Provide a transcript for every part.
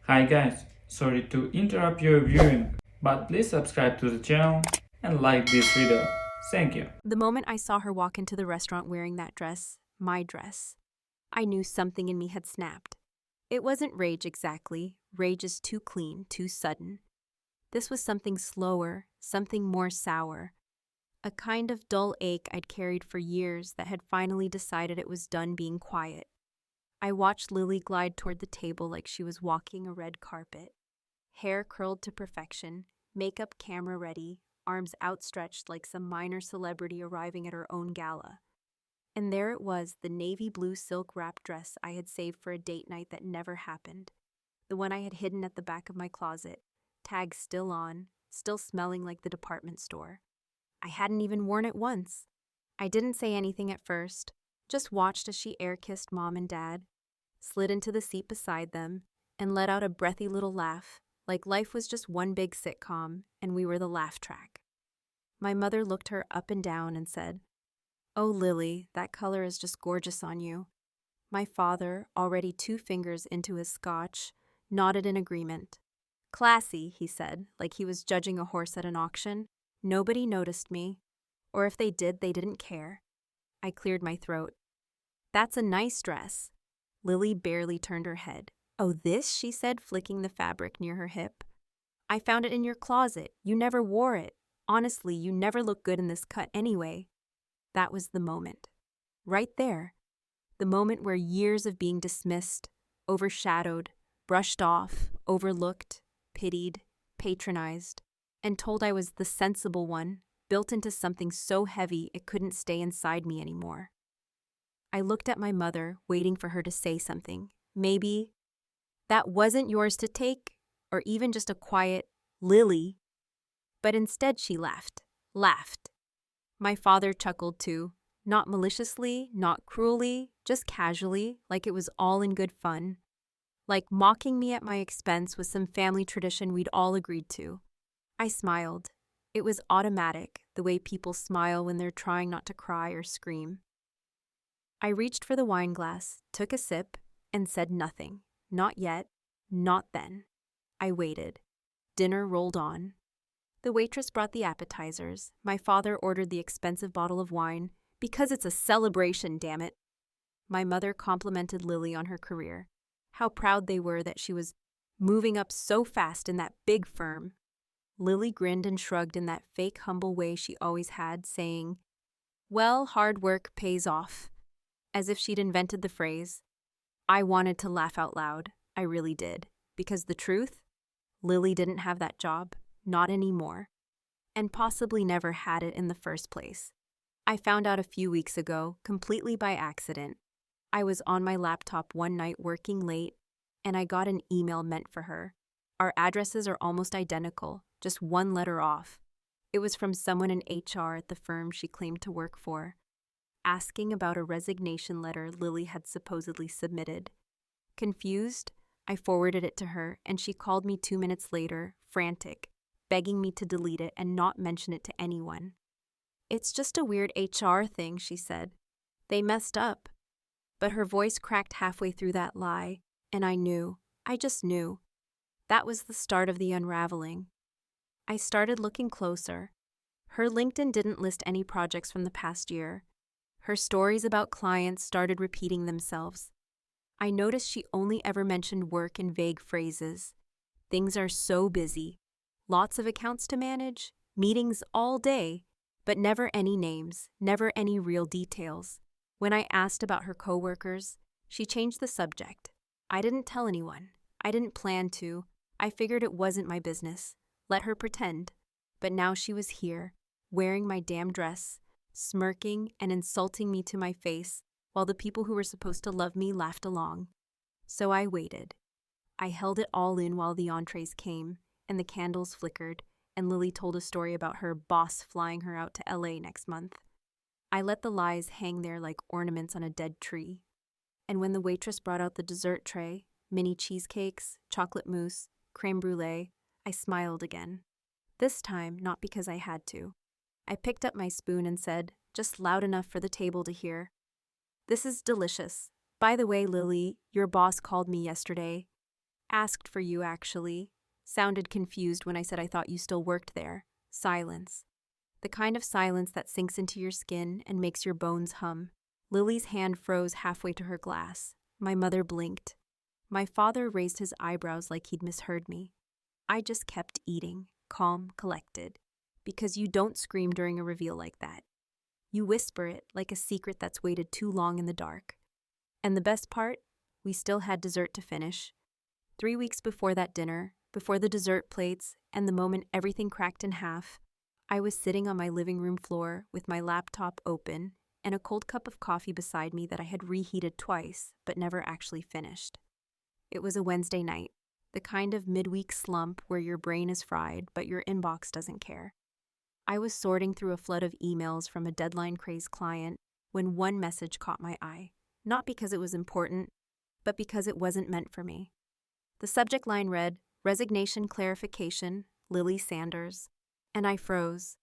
Hi guys, sorry to interrupt your viewing, but please subscribe to the channel and like this video. Thank you. The moment I saw her walk into the restaurant wearing that dress, my dress, I knew something in me had snapped. It wasn't rage exactly. Rage is too clean, too sudden. This was something slower, something more sour. A kind of dull ache I'd carried for years that had finally decided it was done being quiet. I watched Lily glide toward the table like she was walking a red carpet. Hair curled to perfection, makeup camera ready, arms outstretched like some minor celebrity arriving at her own gala. And there it was, the navy blue silk wrap dress I had saved for a date night that never happened. The one I had hidden at the back of my closet, tag still on, still smelling like the department store. I hadn't even worn it once. I didn't say anything at first, just watched as she air-kissed Mom and Dad, slid into the seat beside them, and let out a breathy little laugh, like life was just one big sitcom and we were the laugh track. My mother looked her up and down and said, "Oh, Lily, that color is just gorgeous on you." My father, already 2 fingers into his scotch, nodded in agreement. "Classy," he said, like he was judging a horse at an auction. Nobody noticed me. Or if they did, they didn't care. I cleared my throat. "That's a nice dress." Lily barely turned her head. "Oh, this?" she said, flicking the fabric near her hip. "I found it in your closet. You never wore it. Honestly, you never look good in this cut anyway." That was the moment. Right there. The moment where years of being dismissed, overshadowed, brushed off, overlooked, pitied, patronized, and told I was the sensible one, built into something so heavy it couldn't stay inside me anymore. I looked at my mother, waiting for her to say something. Maybe, "That wasn't yours to take," or even just a quiet, "Lily." But instead she laughed. Laughed. My father chuckled too, not maliciously, not cruelly, just casually, like it was all in good fun. Like mocking me at my expense was some family tradition we'd all agreed to. I smiled. It was automatic, the way people smile when they're trying not to cry or scream. I reached for the wine glass, took a sip, and said nothing. Not yet. Not then. I waited. Dinner rolled on. The waitress brought the appetizers. My father ordered the expensive bottle of wine, because it's a celebration, damn it. My mother complimented Lily on her career. How proud they were that she was moving up so fast in that big firm. Lily grinned and shrugged in that fake humble way she always had, saying, "Well, hard work pays off," as if she'd invented the phrase. I wanted to laugh out loud. I really did. Because the truth? Lily didn't have that job. Not anymore. And possibly never had it in the first place. I found out a few weeks ago, completely by accident. I was on my laptop one night working late, and I got an email meant for her. Our addresses are almost identical, just one letter off. It was from someone in HR at the firm she claimed to work for, asking about a resignation letter Lily had supposedly submitted. Confused, I forwarded it to her, and she called me 2 minutes later, frantic, begging me to delete it and not mention it to anyone. "It's just a weird HR thing," she said. "They messed up." But her voice cracked halfway through that lie, and I knew. I just knew. That was the start of the unraveling. I started looking closer. Her LinkedIn didn't list any projects from the past year. Her stories about clients started repeating themselves. I noticed she only ever mentioned work in vague phrases. Things are so busy. Lots of accounts to manage, meetings all day, but never any names, never any real details. When I asked about her coworkers, she changed the subject. I didn't tell anyone. I didn't plan to. I figured it wasn't my business. Let her pretend. But now she was here, wearing my damn dress, smirking and insulting me to my face, while the people who were supposed to love me laughed along. So I waited. I held it all in while the entrees came, and the candles flickered, and Lily told a story about her boss flying her out to LA next month. I let the lies hang there like ornaments on a dead tree. And when the waitress brought out the dessert tray, mini cheesecakes, chocolate mousse, creme brulee, I smiled again. This time, not because I had to. I picked up my spoon and said, just loud enough for the table to hear, "This is delicious. By the way, Lily, your boss called me yesterday." Asked for you, actually. Sounded confused when I said I thought you still worked there. Silence. The kind of silence that sinks into your skin and makes your bones hum. Lily's hand froze halfway to her glass. My mother blinked. My father raised his eyebrows like he'd misheard me. I just kept eating, calm, collected. Because you don't scream during a reveal like that. You whisper it like a secret that's waited too long in the dark. And the best part? We still had dessert to finish. 3 weeks before that dinner, before the dessert plates, and the moment everything cracked in half, I was sitting on my living room floor with my laptop open and a cold cup of coffee beside me that I had reheated twice but never actually finished. It was a Wednesday night, the kind of midweek slump where your brain is fried but your inbox doesn't care. I was sorting through a flood of emails from a deadline-crazed client when one message caught my eye, not because it was important, but because it wasn't meant for me. The subject line read, "Resignation Clarification, Lily Sanders," and I froze.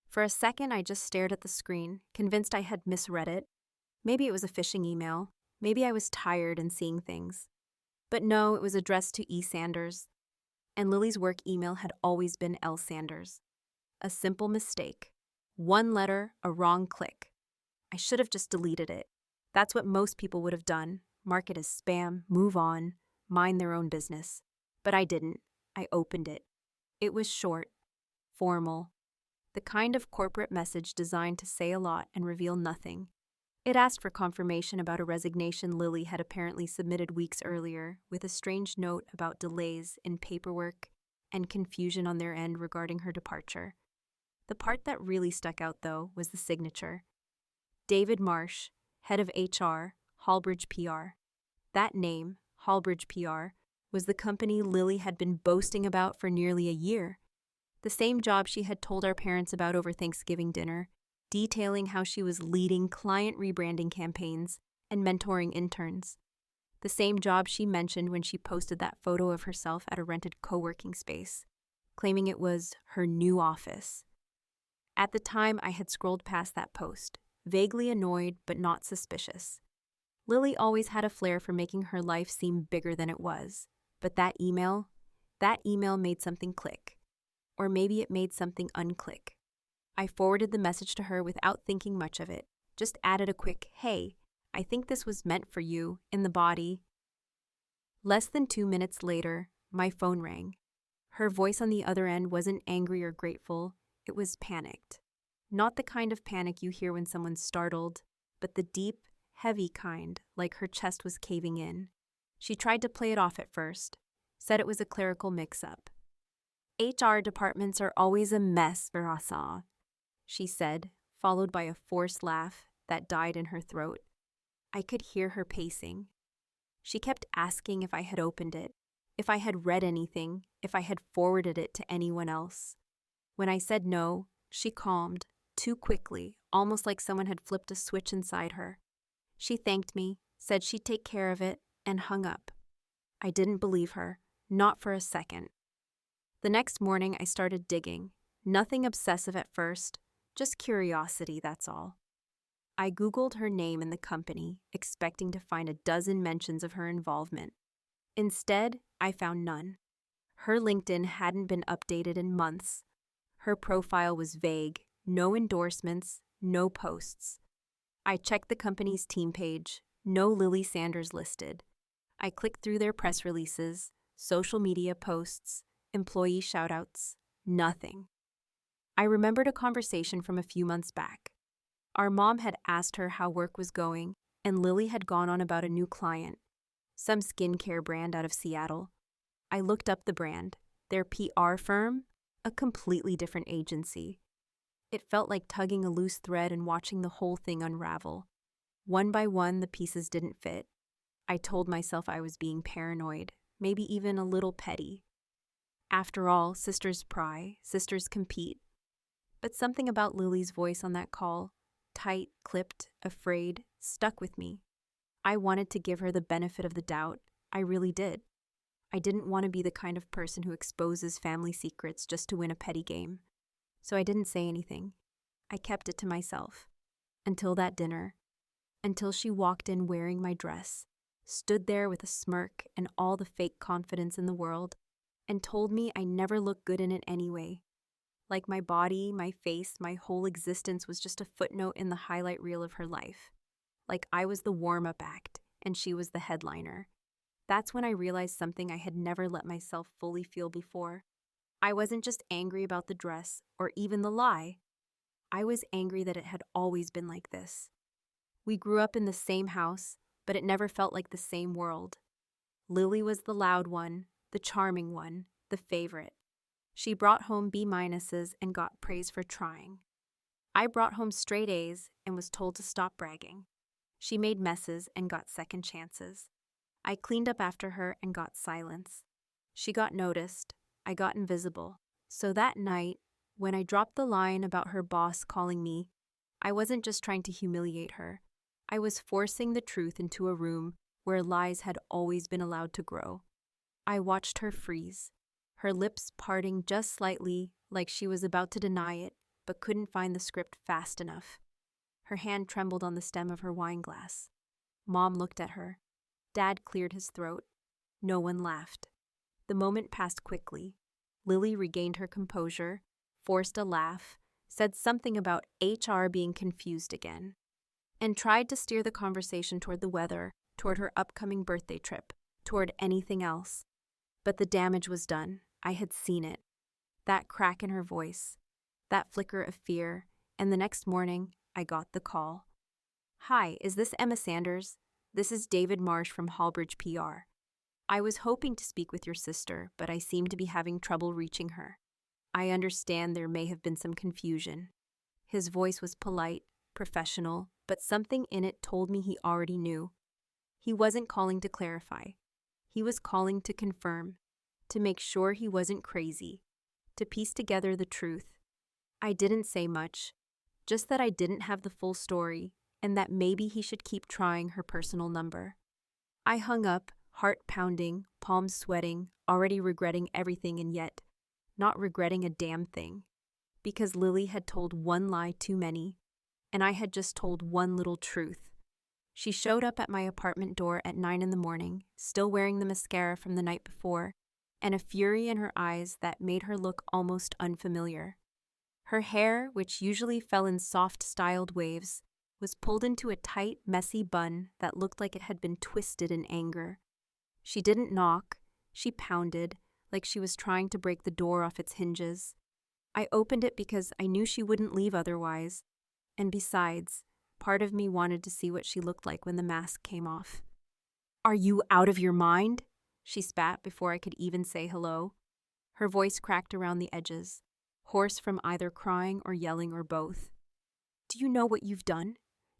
For a second, I just stared at the screen, convinced I had misread it. Maybe it was a phishing email. Maybe I was tired and seeing things. But no, it was addressed to E. Sanders. And Lily's work email had always been L. Sanders. A simple mistake. One letter, a wrong click. I should have just deleted it. That's what most people would have done. Mark it as spam, move on, mind their own business. But I didn't. I opened it. It was short, formal. The kind of corporate message designed to say a lot and reveal nothing. It asked for confirmation about a resignation Lily had apparently submitted weeks earlier, with a strange note about delays in paperwork and confusion on their end regarding her departure. The part that really stuck out, though, was the signature. David Marsh, head of HR, Hallbridge PR. That name, Hallbridge PR, was the company Lily had been boasting about for nearly a year. The same job she had told our parents about over Thanksgiving dinner, detailing how she was leading client rebranding campaigns and mentoring interns. The same job she mentioned when she posted that photo of herself at a rented co-working space, claiming it was her new office. At the time, I had scrolled past that post, vaguely annoyed but not suspicious. Lily always had a flair for making her life seem bigger than it was, but that email made something click. Or maybe it made something unclick. I forwarded the message to her without thinking much of it, just added a quick, "Hey, I think this was meant for you," in the body. Less than 2 minutes later, my phone rang. Her voice on the other end wasn't angry or grateful, it was panicked. Not the kind of panic you hear when someone's startled, but the deep, heavy kind, like her chest was caving in. She tried to play it off at first, said it was a clerical mix-up. "HR departments are always a mess, Verasa," she said, followed by a forced laugh that died in her throat. I could hear her pacing. She kept asking if I had opened it, if I had read anything, if I had forwarded it to anyone else. When I said no, she calmed, too quickly, almost like someone had flipped a switch inside her. She thanked me, said she'd take care of it, and hung up. I didn't believe her, not for a second. The next morning, I started digging. Nothing obsessive at first, just curiosity, that's all. I Googled her name and the company, expecting to find a dozen mentions of her involvement. Instead, I found none. Her LinkedIn hadn't been updated in months. Her profile was vague, no endorsements, no posts. I checked the company's team page, no Lily Sanders listed. I clicked through their press releases, social media posts, employee shoutouts, nothing. I remembered a conversation from a few months back. Our mom had asked her how work was going, and Lily had gone on about a new client, some skincare brand out of Seattle. I looked up the brand, their PR firm, a completely different agency. It felt like tugging a loose thread and watching the whole thing unravel. One by one, the pieces didn't fit. I told myself I was being paranoid, maybe even a little petty. After all, sisters pry, sisters compete. But something about Lily's voice on that call, tight, clipped, afraid, stuck with me. I wanted to give her the benefit of the doubt. I really did. I didn't want to be the kind of person who exposes family secrets just to win a petty game. So I didn't say anything. I kept it to myself. Until that dinner. Until she walked in wearing my dress. stood there with a smirk and all the fake confidence in the world, and told me I never looked good in it anyway. Like my body, my face, my whole existence was just a footnote in the highlight reel of her life. Like I was the warm-up act, and she was the headliner. That's when I realized something I had never let myself fully feel before. I wasn't just angry about the dress, or even the lie. I was angry that it had always been like this. We grew up in the same house, but it never felt like the same world. Lily was the loud one, the charming one, the favorite. She brought home B-minuses and got praise for trying. I brought home straight A's and was told to stop bragging. She made messes and got second chances. I cleaned up after her and got silence. She got noticed. I got invisible. So that night, when I dropped the line about her boss calling me, I wasn't just trying to humiliate her. I was forcing the truth into a room where lies had always been allowed to grow. I watched her freeze, her lips parting just slightly like she was about to deny it, but couldn't find the script fast enough. Her hand trembled on the stem of her wine glass. Mom looked at her. Dad cleared his throat. No one laughed. The moment passed quickly. Lily regained her composure, forced a laugh, said something about HR being confused again, and tried to steer the conversation toward the weather, toward her upcoming birthday trip, toward anything else. But the damage was done. I had seen it. That crack in her voice, that flicker of fear, and the next morning, I got the call. "Hi, is this Emma Sanders? This is David Marsh from Hallbridge PR. I was hoping to speak with your sister, but I seem to be having trouble reaching her. I understand there may have been some confusion." His voice was polite, professional, but something in it told me he already knew. He wasn't calling to clarify. He was calling to confirm, to make sure he wasn't crazy, to piece together the truth. I didn't say much, just that I didn't have the full story, and that maybe he should keep trying her personal number. I hung up, heart pounding, palms sweating, already regretting everything and yet not regretting a damn thing. Because Lily had told one lie too many, and I had just told one little truth. She showed up at my apartment door at 9 a.m, still wearing the mascara from the night before, and a fury in her eyes that made her look almost unfamiliar. Her hair, which usually fell in soft, styled waves, was pulled into a tight, messy bun that looked like it had been twisted in anger. She didn't knock. She pounded, like she was trying to break the door off its hinges. I opened it because I knew she wouldn't leave otherwise, and besides, part of me wanted to see what she looked like when the mask came off. "Are you out of your mind?" she spat before I could even say hello. Her voice cracked around the edges, hoarse from either crying or yelling or both. "Do you know what you've done?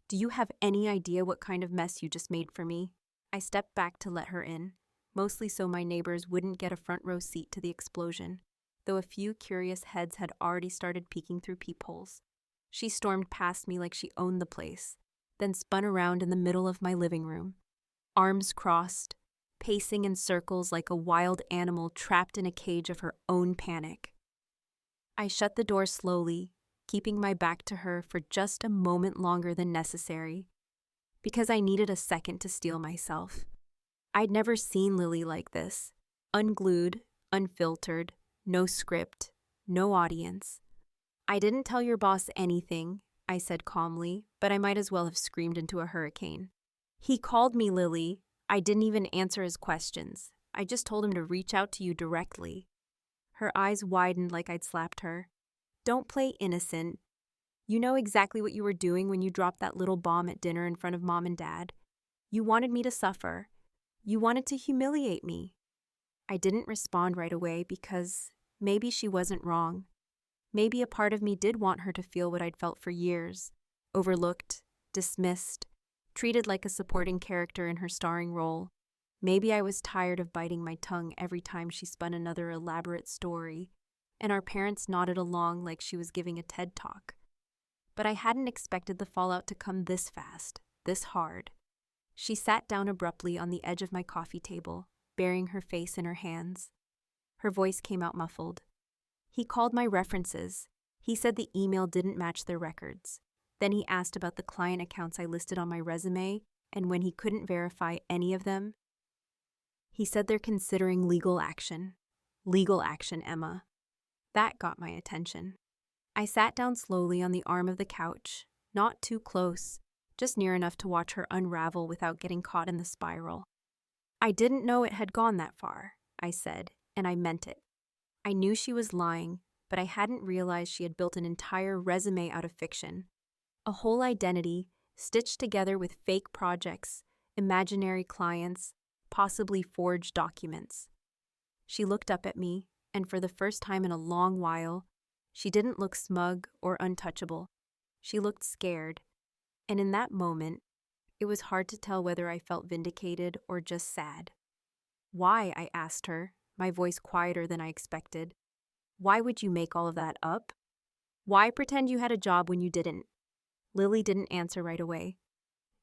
Do you have any idea what kind of mess you just made for me?" I stepped back to let her in, mostly so my neighbors wouldn't get a front row seat to the explosion, though a few curious heads had already started peeking through peepholes. She stormed past me like she owned the place, then spun around in the middle of my living room, arms crossed, pacing in circles like a wild animal trapped in a cage of her own panic. I shut the door slowly, keeping my back to her for just a moment longer than necessary, because I needed a second to steel myself. I'd never seen Lily like this, unglued, unfiltered, no script, no audience. "I didn't tell your boss anything," I said calmly, but I might as well have screamed into a hurricane. "He called me Lily. I didn't even answer his questions. I just told him to reach out to you directly." Her eyes widened like I'd slapped her. "Don't play innocent. You know exactly what you were doing when you dropped that little bomb at dinner in front of Mom and Dad. You wanted me to suffer. You wanted to humiliate me." I didn't respond right away because maybe she wasn't wrong. Maybe a part of me did want her to feel what I'd felt for years, overlooked, dismissed, treated like a supporting character in her starring role. Maybe I was tired of biting my tongue every time she spun another elaborate story, and our parents nodded along like she was giving a TED Talk. But I hadn't expected the fallout to come this fast, this hard. She sat down abruptly on the edge of my coffee table, burying her face in her hands. Her voice came out muffled. "He called my references. He said the email didn't match their records. Then he asked about the client accounts I listed on my resume, and when he couldn't verify any of them, he said they're considering legal action. Legal action, Emma. That got my attention. I sat down slowly on the arm of the couch, not too close, just near enough to watch her unravel without getting caught in the spiral. I didn't know it had gone that far, I said, and I meant it. I knew she was lying, but I hadn't realized she had built an entire resume out of fiction. A whole identity, stitched together with fake projects, imaginary clients, possibly forged documents. She looked up at me, and for the first time in a long while, she didn't look smug or untouchable. She looked scared, and in that moment, it was hard to tell whether I felt vindicated or just sad. Why, I asked her, my voice quieter than I expected. Why would you make all of that up? Why pretend you had a job when you didn't? Lily didn't answer right away.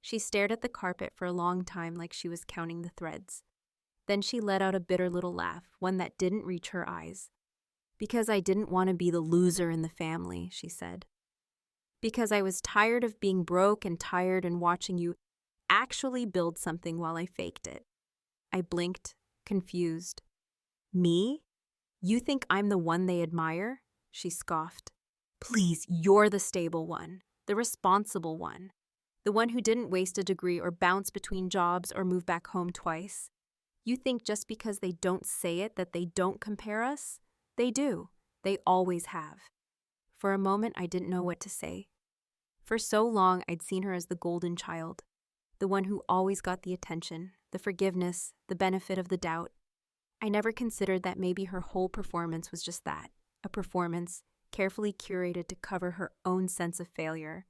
She stared at the carpet for a long time like she was counting the threads. Then she let out a bitter little laugh, one that didn't reach her eyes. Because I didn't want to be the loser in the family, she said. Because I was tired of being broke and tired and watching you actually build something while I faked it. I blinked, confused. Me? You think I'm the one they admire? She scoffed. Please, you're the stable one, the responsible one, the one who didn't waste a degree or bounce between jobs or move back home twice. You think just because they don't say it that they don't compare us? They do. They always have. For a moment, I didn't know what to say. For so long, I'd seen her as the golden child, the one who always got the attention, the forgiveness, the benefit of the doubt. I never considered that maybe her whole performance was just that, a performance carefully curated to cover her own sense of failure.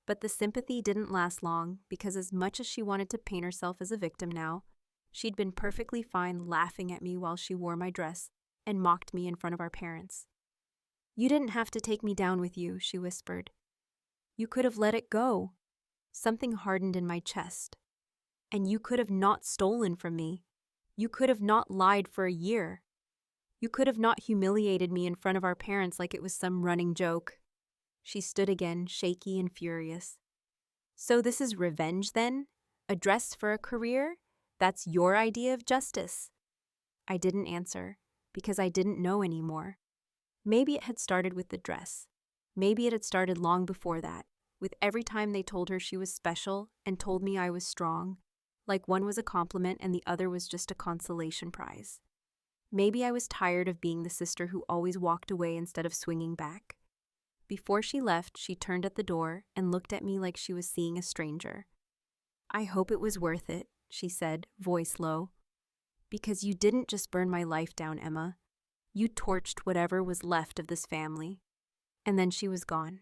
But the sympathy didn't last long because as much as she wanted to paint herself as a victim now, she'd been perfectly fine laughing at me while she wore my dress and mocked me in front of our parents. You didn't have to take me down with you, she whispered. You could have let it go. Something hardened in my chest. And you could have not stolen from me. You could have not lied for a year. You could have not humiliated me in front of our parents like it was some running joke. She stood again, shaky and furious. So this is revenge then? A dress for a career? That's your idea of justice? I didn't answer, because I didn't know anymore. Maybe it had started with the dress. Maybe it had started long before that, with every time they told her she was special and told me I was strong, like one was a compliment and the other was just a consolation prize. Maybe I was tired of being the sister who always walked away instead of swinging back. Before she left, she turned at the door and looked at me like she was seeing a stranger. I hope it was worth it, she said, voice low. Because you didn't just burn my life down, Emma. You torched whatever was left of this family. And then she was gone.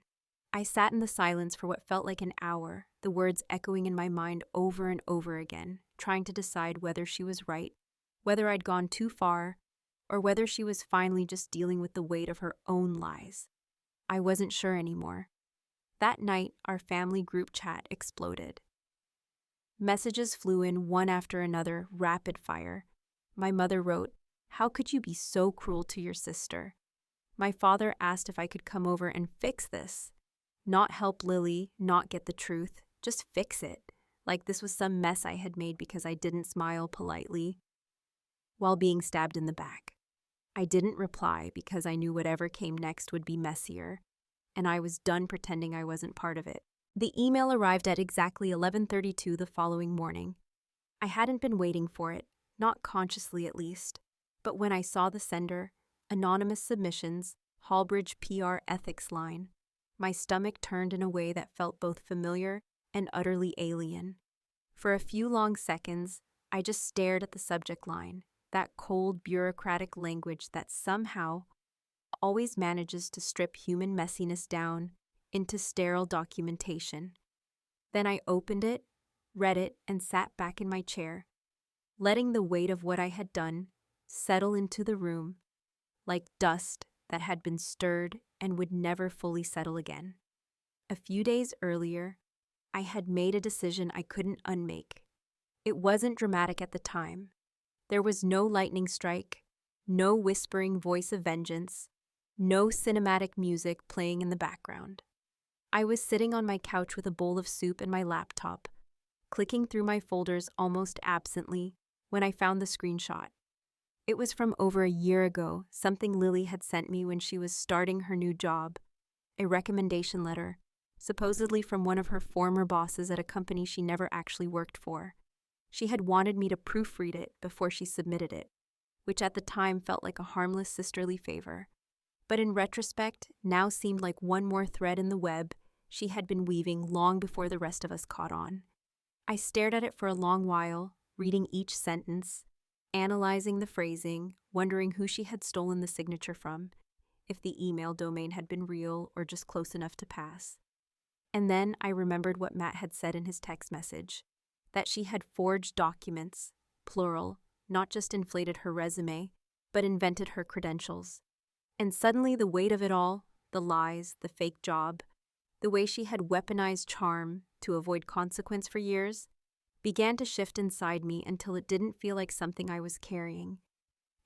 I sat in the silence for what felt like an hour, the words echoing in my mind over and over again, trying to decide whether she was right, whether I'd gone too far, or whether she was finally just dealing with the weight of her own lies. I wasn't sure anymore. That night, our family group chat exploded. Messages flew in one after another, rapid fire. My mother wrote, "How could you be so cruel to your sister?" My father asked if I could come over and fix this. Not help Lily, not get the truth, just fix it, like this was some mess I had made because I didn't smile politely while being stabbed in the back. I didn't reply because I knew whatever came next would be messier, and I was done pretending I wasn't part of it. The email arrived at exactly 11:32 the following morning. I hadn't been waiting for it, not consciously at least, but when I saw the sender, Anonymous Submissions, Hallbridge PR Ethics Line, my stomach turned in a way that felt both familiar and utterly alien. For a few long seconds, I just stared at the subject line, that cold, bureaucratic language that somehow always manages to strip human messiness down into sterile documentation. Then I opened it, read it, and sat back in my chair, letting the weight of what I had done settle into the room like dust that had been stirred and would never fully settle again. A few days earlier, I had made a decision I couldn't unmake. It wasn't dramatic at the time. There was no lightning strike, no whispering voice of vengeance, no cinematic music playing in the background. I was sitting on my couch with a bowl of soup and my laptop, clicking through my folders almost absently when I found the screenshot. It was from over a year ago, something Lily had sent me when she was starting her new job, a recommendation letter, supposedly from one of her former bosses at a company she never actually worked for. She had wanted me to proofread it before she submitted it, which at the time felt like a harmless sisterly favor, but in retrospect now seemed like one more thread in the web she had been weaving long before the rest of us caught on. I stared at it for a long while, reading each sentence, analyzing the phrasing, wondering who she had stolen the signature from, if the email domain had been real or just close enough to pass. And then I remembered what Matt had said in his text message, that she had forged documents, plural, not just inflated her resume, but invented her credentials. And suddenly the weight of it all, the lies, the fake job, the way she had weaponized charm to avoid consequence for years, began to shift inside me until it didn't feel like something I was carrying.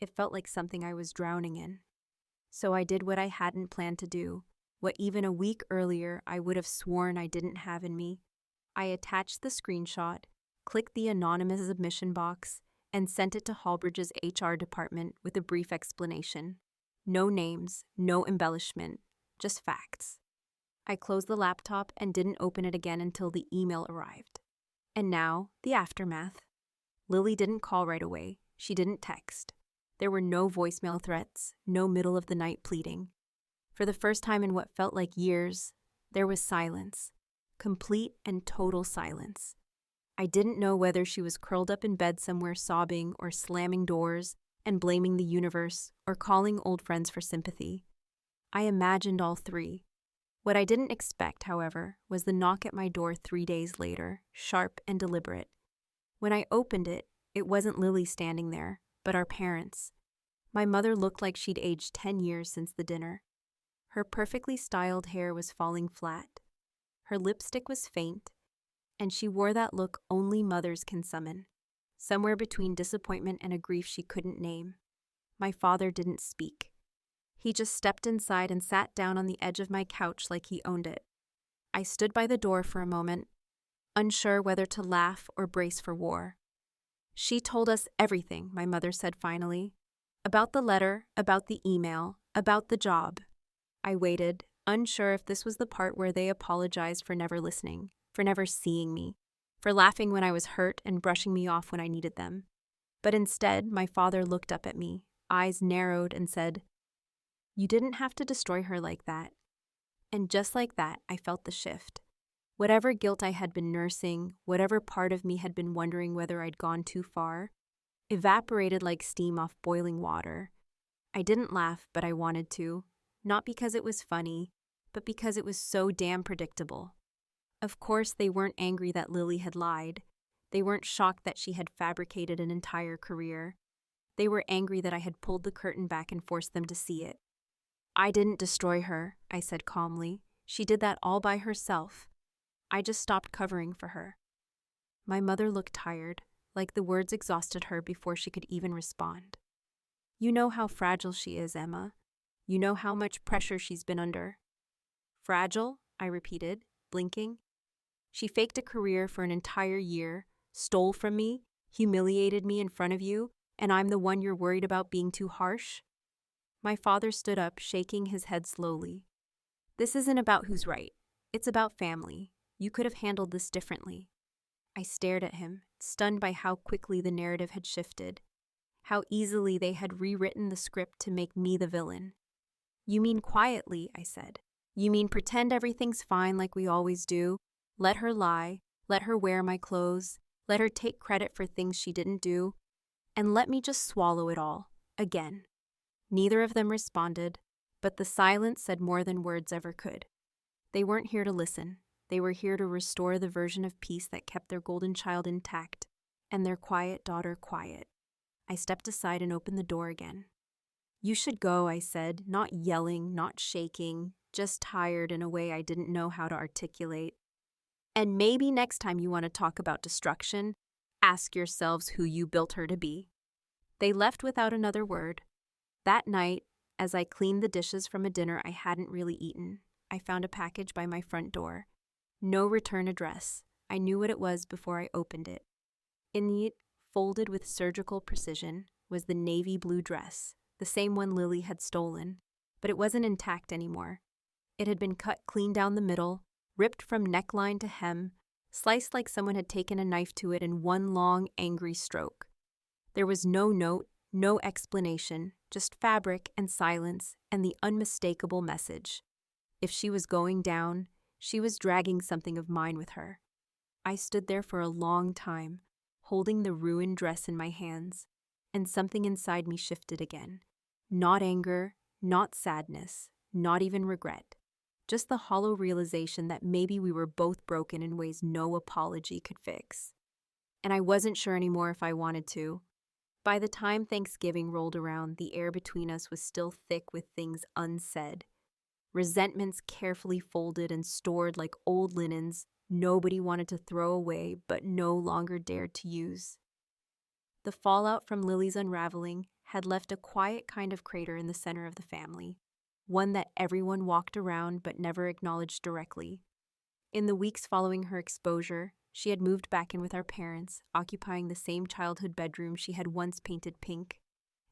It felt like something I was drowning in. So I did what I hadn't planned to do, what even a week earlier I would have sworn I didn't have in me. I attached the screenshot, clicked the anonymous submission box, and sent it to Hallbridge's HR department with a brief explanation. No names, no embellishment, just facts. I closed the laptop and didn't open it again until the email arrived. And now, the aftermath. Lily didn't call right away. She didn't text. There were no voicemail threats, no middle-of-the-night pleading. For the first time in what felt like years, there was silence. Complete and total silence. I didn't know whether she was curled up in bed somewhere sobbing or slamming doors and blaming the universe or calling old friends for sympathy. I imagined all three. What I didn't expect, however, was the knock at my door 3 days later, sharp and deliberate. When I opened it, it wasn't Lily standing there, but our parents. My mother looked like she'd aged 10 years since the dinner. Her perfectly styled hair was falling flat. Her lipstick was faint, and she wore that look only mothers can summon, somewhere between disappointment and a grief she couldn't name. My father didn't speak. He just stepped inside and sat down on the edge of my couch like he owned it. I stood by the door for a moment, unsure whether to laugh or brace for war. She told us everything, my mother said finally. About the letter, about the email, about the job. I waited, unsure if this was the part where they apologized for never listening, for never seeing me, for laughing when I was hurt and brushing me off when I needed them. But instead, my father looked up at me, eyes narrowed, and said, "You didn't have to destroy her like that." And just like that, I felt the shift. Whatever guilt I had been nursing, whatever part of me had been wondering whether I'd gone too far, evaporated like steam off boiling water. I didn't laugh, but I wanted to, not because it was funny, but because it was so damn predictable. Of course, they weren't angry that Lily had lied. They weren't shocked that she had fabricated an entire career. They were angry that I had pulled the curtain back and forced them to see it. "I didn't destroy her," I said calmly. "She did that all by herself. I just stopped covering for her." My mother looked tired, like the words exhausted her before she could even respond. "You know how fragile she is, Emma. You know how much pressure she's been under." "Fragile?" I repeated, blinking. "She faked a career for an entire year, stole from me, humiliated me in front of you, and I'm the one you're worried about being too harsh?" My father stood up, shaking his head slowly. "This isn't about who's right. It's about family. You could have handled this differently." I stared at him, stunned by how quickly the narrative had shifted, how easily they had rewritten the script to make me the villain. "You mean quietly," I said. "You mean pretend everything's fine like we always do, let her lie, let her wear my clothes, let her take credit for things she didn't do, and let me just swallow it all, again." Neither of them responded, but the silence said more than words ever could. They weren't here to listen. They were here to restore the version of peace that kept their golden child intact and their quiet daughter quiet. I stepped aside and opened the door again. "You should go," I said, not yelling, not shaking, just tired in a way I didn't know how to articulate. "And maybe next time you want to talk about destruction, ask yourselves who you built her to be." They left without another word. That night, as I cleaned the dishes from a dinner I hadn't really eaten, I found a package by my front door. No return address, I knew what it was before I opened it. In it, folded with surgical precision, was the navy blue dress, the same one Lily had stolen, but it wasn't intact anymore. It had been cut clean down the middle, ripped from neckline to hem, sliced like someone had taken a knife to it in one long, angry stroke. There was no note, no explanation, just fabric and silence and the unmistakable message. If she was going down, she was dragging something of mine with her. I stood there for a long time, holding the ruined dress in my hands, and something inside me shifted again. Not anger, not sadness, not even regret. Just the hollow realization that maybe we were both broken in ways no apology could fix. And I wasn't sure anymore if I wanted to. By the time Thanksgiving rolled around, the air between us was still thick with things unsaid. Resentments carefully folded and stored like old linens nobody wanted to throw away but no longer dared to use. The fallout from Lily's unraveling had left a quiet kind of crater in the center of the family, one that everyone walked around but never acknowledged directly. In the weeks following her exposure, she had moved back in with our parents, occupying the same childhood bedroom she had once painted pink,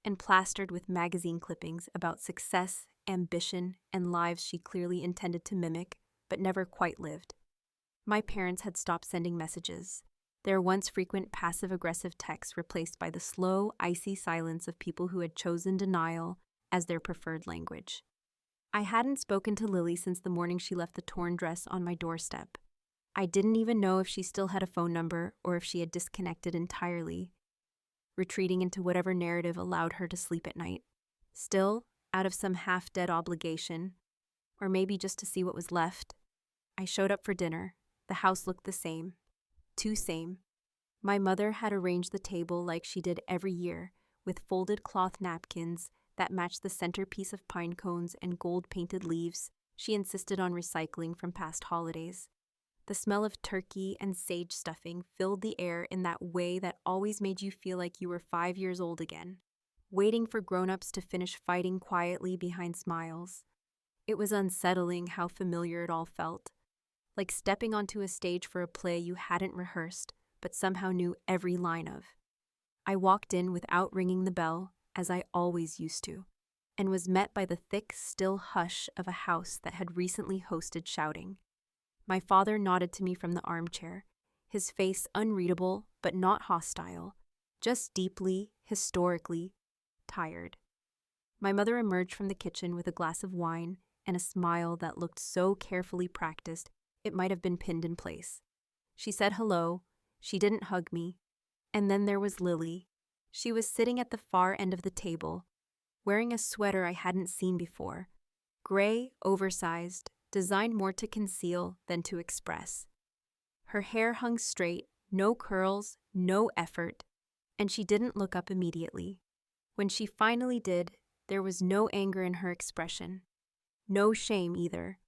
and plastered with magazine clippings about success, ambition, and lives she clearly intended to mimic, but never quite lived. My parents had stopped sending messages, their once frequent passive-aggressive texts replaced by the slow, icy silence of people who had chosen denial as their preferred language. I hadn't spoken to Lily since the morning she left the torn dress on my doorstep. I didn't even know if she still had a phone number or if she had disconnected entirely, retreating into whatever narrative allowed her to sleep at night. Still, out of some half-dead obligation, or maybe just to see what was left, I showed up for dinner. The house looked the same. Too same. My mother had arranged the table like she did every year, with folded cloth napkins that matched the centerpiece of pine cones and gold-painted leaves she insisted on recycling from past holidays. The smell of turkey and sage stuffing filled the air in that way that always made you feel like you were 5 years old again, waiting for grown-ups to finish fighting quietly behind smiles. It was unsettling how familiar it all felt, like stepping onto a stage for a play you hadn't rehearsed, but somehow knew every line of. I walked in without ringing the bell, as I always used to, and was met by the thick, still hush of a house that had recently hosted shouting. My father nodded to me from the armchair, his face unreadable but not hostile, just deeply, historically, tired. My mother emerged from the kitchen with a glass of wine and a smile that looked so carefully practiced it might have been pinned in place. She said hello, she didn't hug me, and then there was Lily. She was sitting at the far end of the table, wearing a sweater I hadn't seen before, gray, oversized, designed more to conceal than to express. Her hair hung straight, no curls, no effort, and she didn't look up immediately. When she finally did, there was no anger in her expression. No shame either.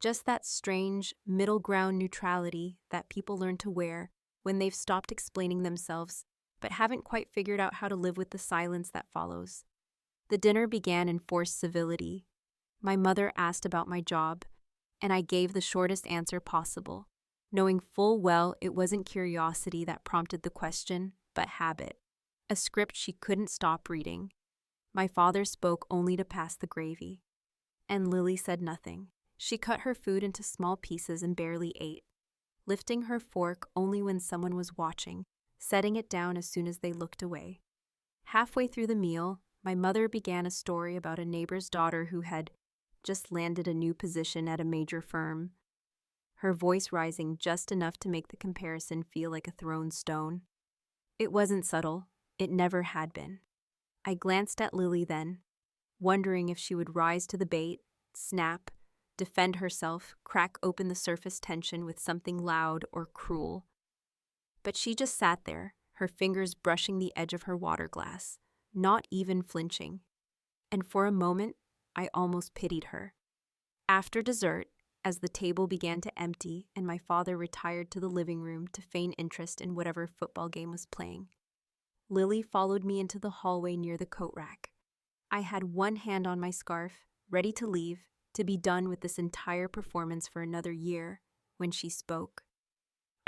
Just that strange, middle ground neutrality that people learn to wear when they've stopped explaining themselves but haven't quite figured out how to live with the silence that follows. The dinner began in forced civility. My mother asked about my job, and I gave the shortest answer possible, knowing full well it wasn't curiosity that prompted the question, but habit, a script she couldn't stop reading. My father spoke only to pass the gravy, and Lily said nothing. She cut her food into small pieces and barely ate, lifting her fork only when someone was watching, setting it down as soon as they looked away. Halfway through the meal, my mother began a story about a neighbor's daughter who had just landed a new position at a major firm, her voice rising just enough to make the comparison feel like a thrown stone. It wasn't subtle. It never had been. I glanced at Lily then, wondering if she would rise to the bait, snap, defend herself, crack open the surface tension with something loud or cruel. But she just sat there, her fingers brushing the edge of her water glass, not even flinching. And for a moment, I almost pitied her. After dessert, as the table began to empty and my father retired to the living room to feign interest in whatever football game was playing, Lily followed me into the hallway near the coat rack. I had one hand on my scarf, ready to leave, to be done with this entire performance for another year, when she spoke.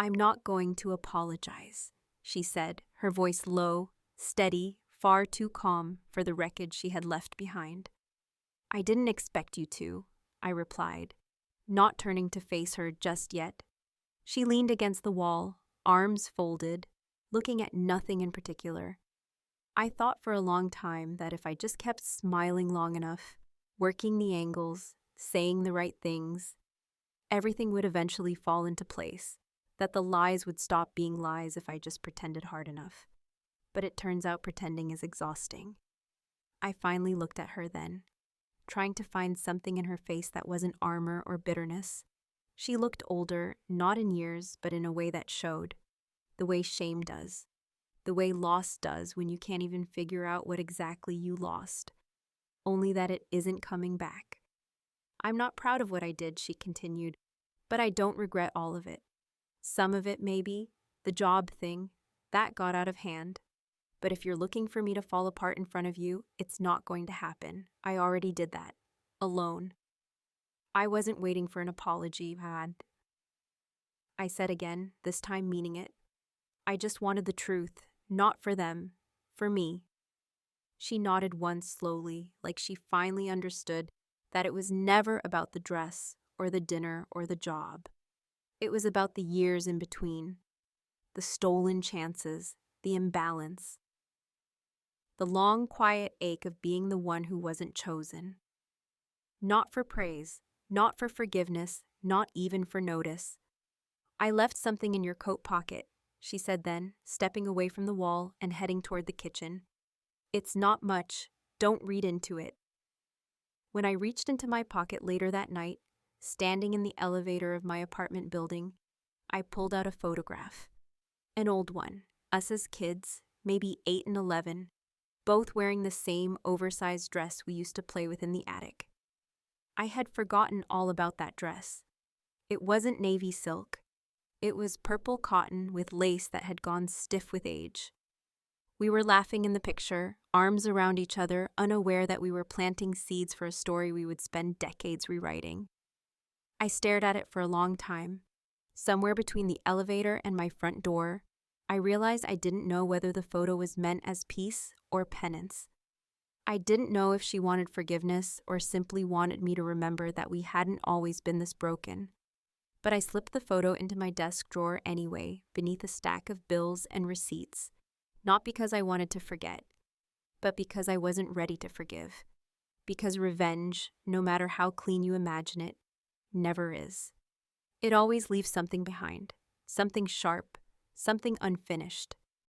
I'm not going to apologize, she said, her voice low, steady, far too calm for the wreckage she had left behind. I didn't expect you to, I replied, not turning to face her just yet. She leaned against the wall, arms folded, looking at nothing in particular. I thought for a long time that if I just kept smiling long enough, working the angles, saying the right things, everything would eventually fall into place, that the lies would stop being lies if I just pretended hard enough. But it turns out pretending is exhausting. I finally looked at her then, trying to find something in her face that wasn't armor or bitterness. She looked older, not in years, but in a way that showed. The way shame does. The way loss does when you can't even figure out what exactly you lost. Only that it isn't coming back. I'm not proud of what I did, she continued, but I don't regret all of it. Some of it, maybe, the job thing, that got out of hand. But if you're looking for me to fall apart in front of you, it's not going to happen. I already did that. Alone. I wasn't waiting for an apology, Had. I said again, this time meaning it. I just wanted the truth, not for them, for me. She nodded once slowly, like she finally understood that it was never about the dress or the dinner or the job. It was about the years in between, the stolen chances, the imbalance, the long, quiet ache of being the one who wasn't chosen. Not for praise, not for forgiveness, not even for notice. I left something in your coat pocket, she said then, stepping away from the wall and heading toward the kitchen. It's not much. Don't read into it. When I reached into my pocket later that night, standing in the elevator of my apartment building, I pulled out a photograph. An old one, us as kids, maybe 8 and 11, both wearing the same oversized dress we used to play with in the attic. I had forgotten all about that dress. It wasn't navy silk. It was purple cotton with lace that had gone stiff with age. We were laughing in the picture, arms around each other, unaware that we were planting seeds for a story we would spend decades rewriting. I stared at it for a long time. Somewhere between the elevator and my front door, I realized I didn't know whether the photo was meant as peace or penance. I didn't know if she wanted forgiveness or simply wanted me to remember that we hadn't always been this broken. But I slipped the photo into my desk drawer anyway, beneath a stack of bills and receipts, not because I wanted to forget, but because I wasn't ready to forgive. Because revenge, no matter how clean you imagine it, never is. It always leaves something behind, something sharp, something unfinished.